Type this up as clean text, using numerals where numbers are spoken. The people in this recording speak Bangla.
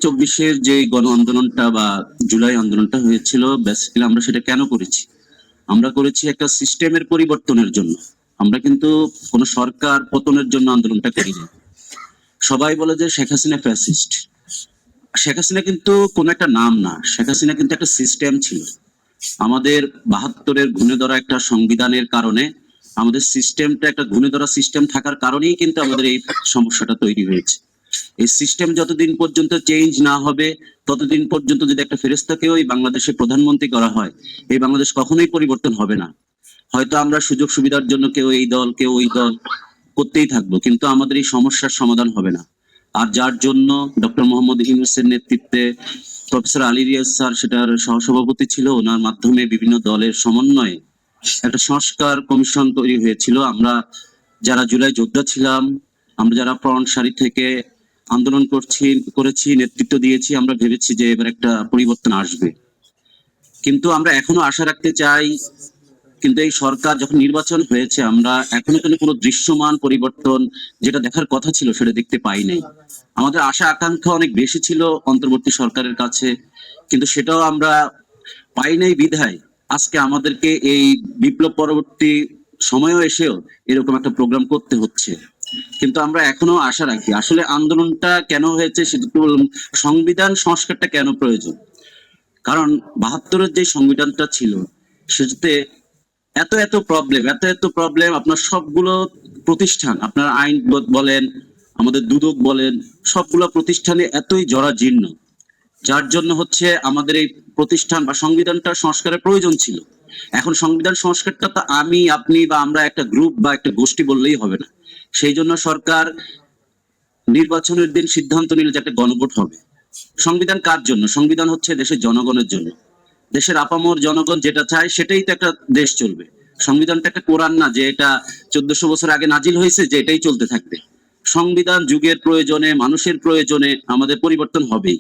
24-এর যে গণ আন্দোলনটা বা জুলাই আন্দোলনটা হয়েছিল, বেসিক্যালি আমরা সেটা কেন করেছি? আমরা করেছি একটা সিস্টেমের পরিবর্তনের জন্য। আমরা কিন্তু কোন সরকার পতনের জন্য আন্দোলনটা করিনি। সবাই বলে যে শেখ হাসিনা ফ্যাসিস্ট। শেখ হাসিনা কিন্তু কোন একটা নাম না, শেখ হাসিনা কিন্তু একটা সিস্টেম ছিল। আমাদের 72-এর ঘুণে ধরা একটা সংবিধানের কারণে আমাদের সিস্টেমটা একটা ঘুণে ধরা সিস্টেম থাকার কারণেই কিন্তু আমাদের এই সমস্যাটা তৈরি হয়েছে। এই সিস্টেম যতদিন পর্যন্ত চেঞ্জ না হবে, ততদিন পর্যন্ত যদি একটা ফেরেশতাকেও এই বাংলাদেশে প্রধানমন্ত্রী করা হয়, এই বাংলাদেশ কখনোই পরিবর্তন হবে না। হয়তো আমরা সুযোগ সুবিধার জন্য কেউ এই দল কেউ ওই দল করতেই থাকবো, কিন্তু আমাদের এই সমস্যার সমাধান হবে না। আর যার জন্য ডক্টর মোহাম্মদ ইউনূসের নেতৃত্বে প্রফেসর আলী রিয়াজ স্যার সেটার সহসভাপতি ছিল, ওনার মাধ্যমে বিভিন্ন দলের সমন্বয়ে একটা সংস্কার কমিশন তৈরি হয়েছিল। আমরা যারা জুলাই যোদ্ধা ছিলাম, আমরা যারা ফ্রন্ট সারি থেকে আন্দোলন করেছি, নেতৃত্ব দিয়েছি, আমরা ভেবেছি যে এবার একটা পরিবর্তন আসবে। কিন্তু আমরা এখনো আশা রাখতে চাই, কিন্তু এই সরকার যখন নির্বাচন হয়েছে, আমরা এখনো কিন্তু কোনো দৃশ্যমান পরিবর্তন যেটা দেখার কথা ছিল সেটা দেখতে পাই নাই। আমাদের আশা আকাঙ্ক্ষা অনেক বেশি ছিল অন্তর্বর্তী সরকারের কাছে, কিন্তু সেটাও আমরা পাই নাই বিধায় আজকে আমাদেরকে এই বিপ্লব পরবর্তী সময়ও এসেও এরকম একটা প্রোগ্রাম করতে হচ্ছে। কিন্তু আমরা এখনো আশা রাখি, আসলে আন্দোলনটা কেন হয়েছে সেটা একটু বললাম। সংবিধান সংস্কারটা কেন প্রয়োজন? কারণ 72-এর যে সংবিধানটা ছিল সেটাতে এত এত প্রবলেম, আপনার সবগুলো প্রতিষ্ঠান, আপনার আইন বলেন, আমাদের দুদক বলেন, সবগুলো প্রতিষ্ঠানে এতই জরাজীর্ণ, যার জন্য হচ্ছে আমাদের এই প্রতিষ্ঠান বা সংবিধানটা সংস্কারের প্রয়োজন ছিল। এখন সংবিধান সংস্কারটা তো আমি আপনি বা আমরা একটা গ্রুপ বা একটা গোষ্ঠী বললেই হবে না। সেই জন্য সরকার নির্বাচনের দিন সিদ্ধান্ত নিল যে একটা গণভোট হবে। সংবিধান কার জন্য? সংবিধান হচ্ছে দেশের জনগণের জন্য। দেশের আপামর জনগণ যেটা চায় সেটাই তো একটা দেশ চলবে। সংবিধানটা একটা কোরআন না যে এটা 1400 বছর আগে নাজিল হয়েছে যে এটাই চলতে থাকবে। সংবিধান যুগের প্রয়োজনে, মানুষের প্রয়োজনে আমাদের পরিবর্তন হবেই।